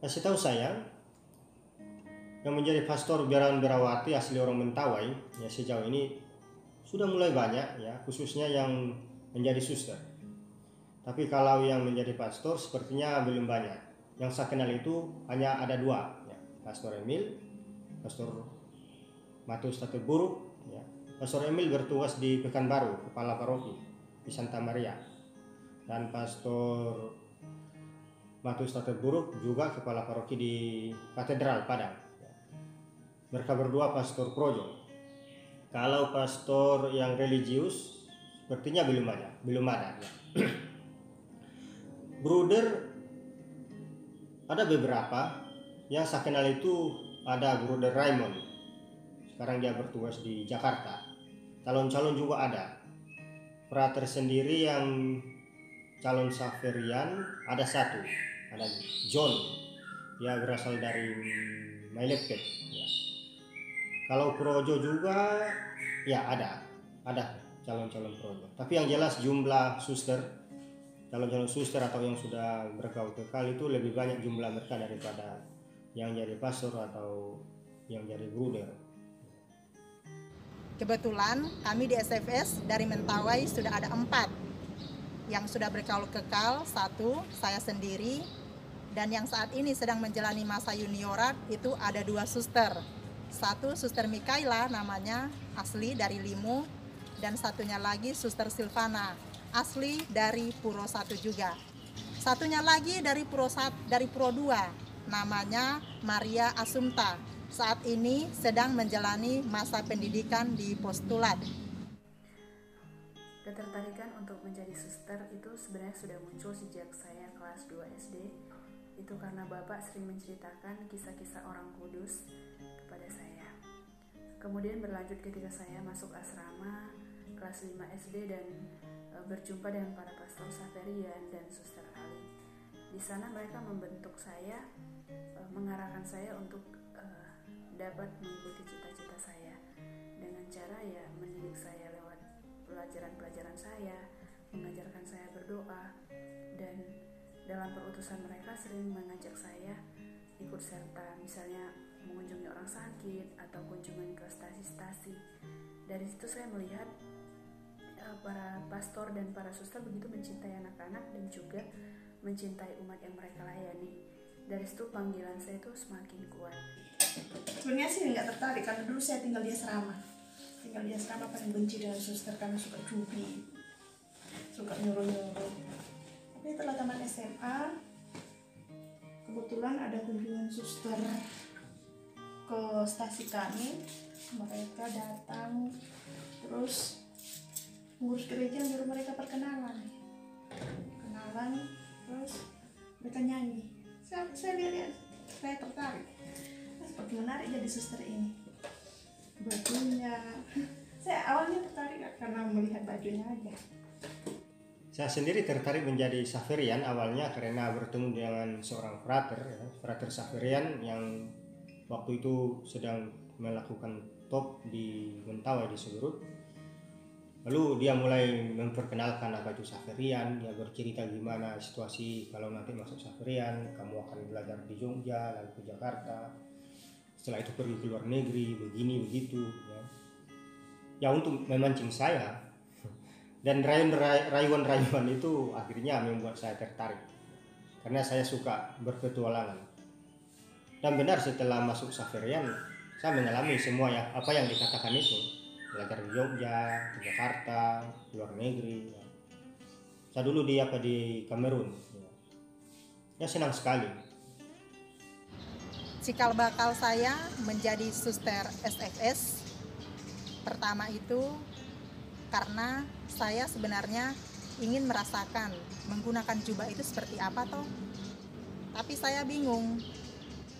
Setahu saya, yang menjadi pastor Biaran Berawati asli orang Mentawai, ya sejauh ini sudah mulai banyak, ya khususnya yang menjadi suster. Tapi kalau yang menjadi pastor sepertinya belum banyak. Yang saya kenal itu hanya ada dua, ya. Pastor Emil, Pastor Matius Tateburuk. Ya. Pastor Emil bertugas di Pekanbaru, kepala paroki di Santa Maria, dan Pastor Matius Tateburuk juga kepala paroki di Katedral Padang. Mereka berdua pastor projo. Kalau pastor yang religius sepertinya belum ada. Ya. Bruder ada beberapa yang saya kenal itu. Ada Bruder Raymond, sekarang dia bertugas di Jakarta. Calon-calon juga ada. Frater sendiri yang calon Xaverian ada satu, ada John, dia berasal dari Mailepet. Ya. Kalau projo juga ya ada calon-calon projo. Tapi yang jelas jumlah suster, calon-calon suster atau yang sudah bergaul kekal itu lebih banyak jumlah mereka daripada yang jadi pastor atau yang jadi bruder. Kebetulan kami di SFS dari Mentawai sudah ada 4 yang sudah bergaul kekal. 1 saya sendiri, dan yang saat ini sedang menjalani masa juniorat itu ada 2 suster. 1 Suster Mikaela namanya, asli dari Limu, dan satunya lagi Suster Silvana, asli dari Puro 1 juga. Satunya lagi dari Puro 2, namanya Maria Asumta. Saat ini sedang menjalani masa pendidikan di postulat. Ketertarikan untuk menjadi suster itu sebenarnya sudah muncul sejak saya kelas 2 SD. Itu karena Bapak sering menceritakan kisah-kisah orang kudus kepada saya. Kemudian berlanjut ketika saya masuk asrama kelas 5 SD dan berjumpa dengan para pastor Xaverian dan Suster Ali. Di sana mereka membentuk saya, mengarahkan saya untuk dapat mengikuti cita-cita saya dengan cara ya mendidik saya lewat pelajaran-pelajaran saya, mengajarkan saya berdoa, dan dalam perutusan mereka sering mengajak saya ikut serta misalnya mengunjungi orang sakit atau kunjungan ke stasi-stasi. Dari situ saya melihat para pastor dan para suster begitu mencintai anak-anak dan juga mencintai umat yang mereka layani. Dari situ panggilan saya itu semakin kuat. Sebenarnya sih nggak tertarik karena dulu saya tinggal di asrama. Paling benci dengan suster karena suka cubi, suka nyuruh-nyuruh. Tapi setelah tamat SMA, kebetulan ada kunjungan suster ke stasi kami. Mereka datang terus ngurus gereja, nyuruh mereka kenalan, terus mereka nyanyi. Saya lihat, saya tertarik. Seperti menarik jadi suster ini. Bajunya, saya awalnya tertarik karena melihat bajunya aja. Saya sendiri tertarik menjadi Xaverian awalnya karena bertemu dengan seorang frater, ya, frater Xaverian yang waktu itu sedang melakukan top di Mentawai di Seberut. Lalu dia mulai memperkenalkan apa itu Xaverian, dia bercerita gimana situasi kalau nanti masuk Xaverian, kamu akan belajar di Jogja, lalu ke Jakarta. Setelah itu pergi ke luar negeri, begini begitu, ya. Ya untuk memancing saya, dan rayuan-rayuan itu akhirnya membuat saya tertarik, karena saya suka berpetualangan. Dan benar setelah masuk Xaverian, saya mengalami semua ya apa yang dikatakan itu, belajar di Jogja, di Jakarta, di luar negeri. Ya. Saya dulu di Kamerun, ya senang sekali. Cikal bakal saya menjadi suster SFS pertama itu karena saya sebenarnya ingin merasakan menggunakan jubah itu seperti apa toh. Tapi saya bingung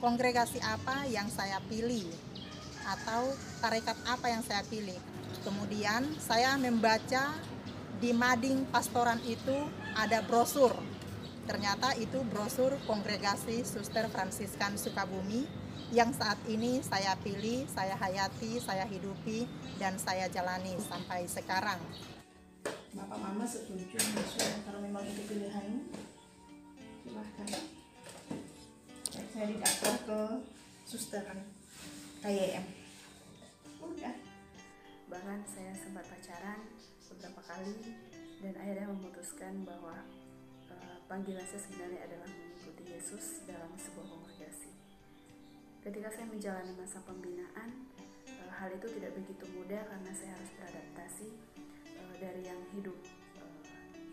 kongregasi apa yang saya pilih atau tarekat apa yang saya pilih. Kemudian saya membaca di mading pastoran itu ada brosur ternyata itu brosur Kongregasi Suster Fransiskan Sukabumi yang saat ini saya pilih, saya hayati, saya hidupi, dan saya jalani sampai sekarang. Bapak Mama setuju kalau memang itu pilihanmu, silahkan. Saya didaftar ke susteran KYM. Udah. Bahkan saya sempat pacaran beberapa kali dan akhirnya memutuskan bahwa panggilan saya sebenarnya adalah mengikuti Yesus dalam sebuah kongregasi. Ketika saya menjalani masa pembinaan, hal itu tidak begitu mudah karena saya harus beradaptasi dari yang hidup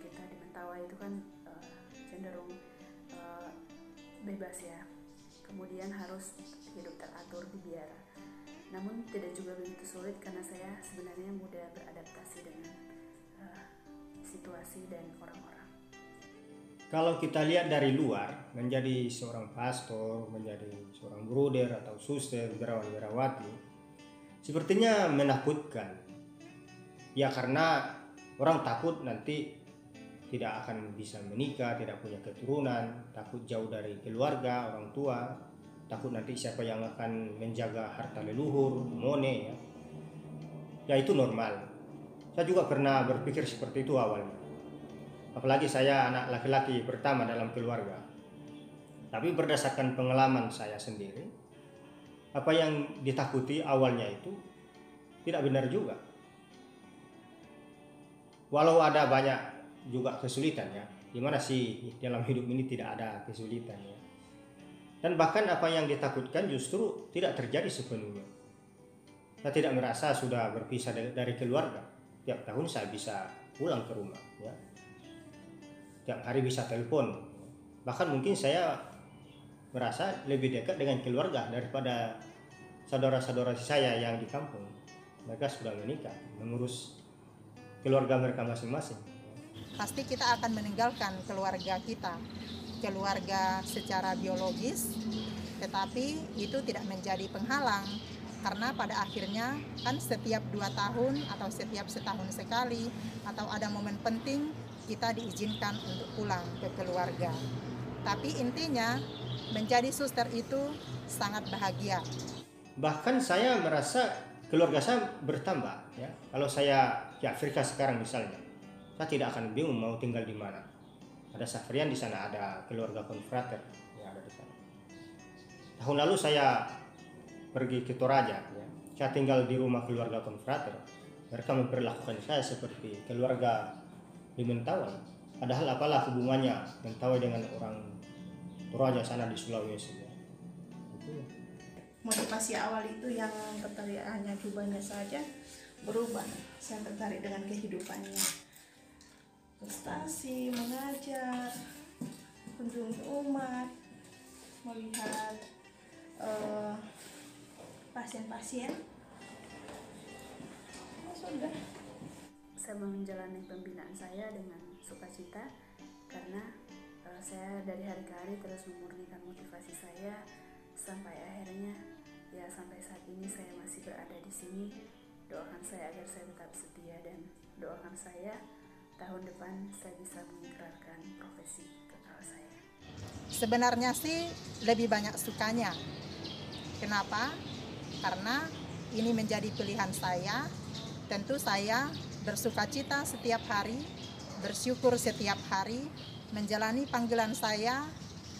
kita di Mentawai itu kan cenderung bebas ya. Kemudian harus hidup teratur di biara. Namun tidak juga begitu sulit karena saya sebenarnya mudah beradaptasi dengan situasi dan orang-orang. Kalau kita lihat dari luar, menjadi seorang pastor, menjadi seorang bruder atau suster, biarawan-biarawati, sepertinya menakutkan. Ya karena orang takut nanti tidak akan bisa menikah, tidak punya keturunan, takut jauh dari keluarga, orang tua, takut nanti siapa yang akan menjaga harta leluhur, mone ya. Ya itu normal. Saya juga pernah berpikir seperti itu awalnya. Apalagi saya anak laki-laki pertama dalam keluarga. Tapi berdasarkan pengalaman saya sendiri, apa yang ditakuti awalnya itu tidak benar juga. Walau ada banyak juga kesulitan ya. Gimana sih dalam hidup ini tidak ada kesulitan ya. Dan bahkan apa yang ditakutkan justru tidak terjadi sepenuhnya. Saya tidak merasa sudah berpisah dari keluarga. Tiap tahun saya bisa pulang ke rumah ya. Tiap hari bisa telepon. Bahkan mungkin saya merasa lebih dekat dengan keluarga daripada saudara-saudara saya yang di kampung. Mereka sudah menikah, mengurus keluarga mereka masing-masing. Pasti kita akan meninggalkan keluarga kita, keluarga secara biologis, tetapi itu tidak menjadi penghalang karena pada akhirnya kan setiap 2 tahun atau setiap setahun sekali atau ada momen penting kita diizinkan untuk pulang ke keluarga. Tapi intinya menjadi suster itu sangat bahagia. Bahkan saya merasa keluarga saya bertambah ya. Kalau saya di Afrika sekarang misalnya, saya tidak akan bingung mau tinggal di mana. Ada Safrian di sana, ada keluarga konfrater yang ada di sana. Tahun lalu saya pergi ke Toraja, ya. Saya tinggal di rumah keluarga konfrater. Mereka memperlakukan saya seperti keluarga di Mentawai. Padahal apalah hubungannya Mentawai dengan orang Toraja sana di Sulawesi. Ya. Itu. Motivasi awal itu yang tertarik hanya jubahnya saja berubah. Saya tertarik dengan kehidupannya. Prestasi, mengajar, kunjung umat, melihat pasien-pasien. Oh, sudah. Saya menjalani pembinaan saya dengan sukacita karena saya dari hari ke hari terus memurnikan motivasi saya sampai akhirnya ya sampai saat ini saya masih berada di sini. Doakan saya agar saya tetap setia dan doakan saya tahun depan saya bisa mengikrarkan profesi kekal saya. Sebenarnya sih lebih banyak sukanya. Kenapa? Karena ini menjadi pilihan saya. Tentu saya bersukacita setiap hari, bersyukur setiap hari, menjalani panggilan saya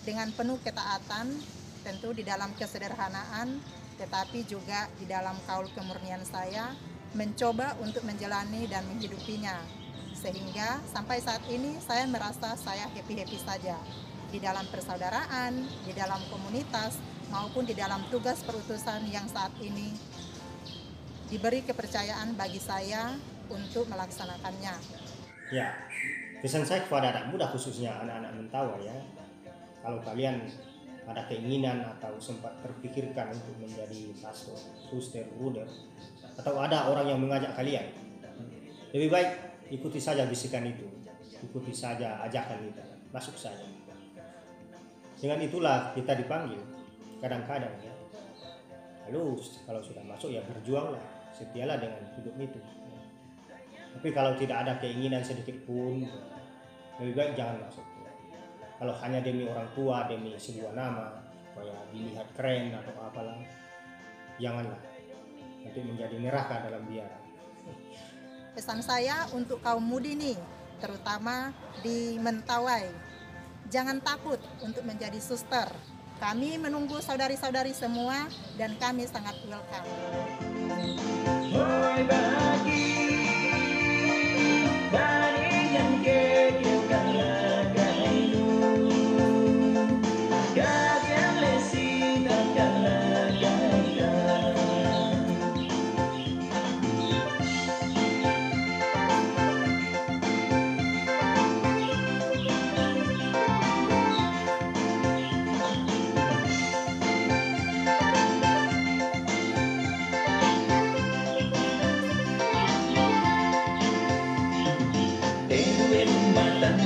dengan penuh ketaatan, tentu di dalam kesederhanaan, tetapi juga di dalam kaul kemurnian saya, mencoba untuk menjalani dan menghidupinya. Sehingga sampai saat ini saya merasa saya happy-happy saja. Di dalam persaudaraan, di dalam komunitas, maupun di dalam tugas perutusan yang saat ini diberi kepercayaan bagi saya untuk melaksanakannya. Ya, pesan saya kepada anak muda khususnya anak-anak Mentawai ya. Kalau kalian ada keinginan atau sempat terpikirkan untuk menjadi pastor, suster, bruder, atau ada orang yang mengajak kalian, lebih baik ikuti saja bisikan itu, ikuti saja ajakan kita, masuk saja. Dengan itulah kita dipanggil kadang-kadang ya. Lalu kalau sudah masuk ya berjuanglah, setialah dengan hidup itu. Tapi kalau tidak ada keinginan sedikit pun, lebih baik jangan masuk. Kalau hanya demi orang tua, demi sebuah nama, supaya dilihat keren atau apalah, janganlah. Nanti menjadi neraka dalam biara. Pesan saya untuk kaum mudi nih, terutama di Mentawai, jangan takut untuk menjadi suster. Kami menunggu saudari-saudari semua dan kami sangat welcome. Hoy bagi bani yang kekil kalagay gagang lesi dan kalagay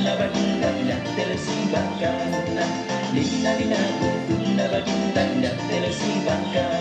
na bagindang na telesibang ka na lina lina kung na bagindang na telesibang ka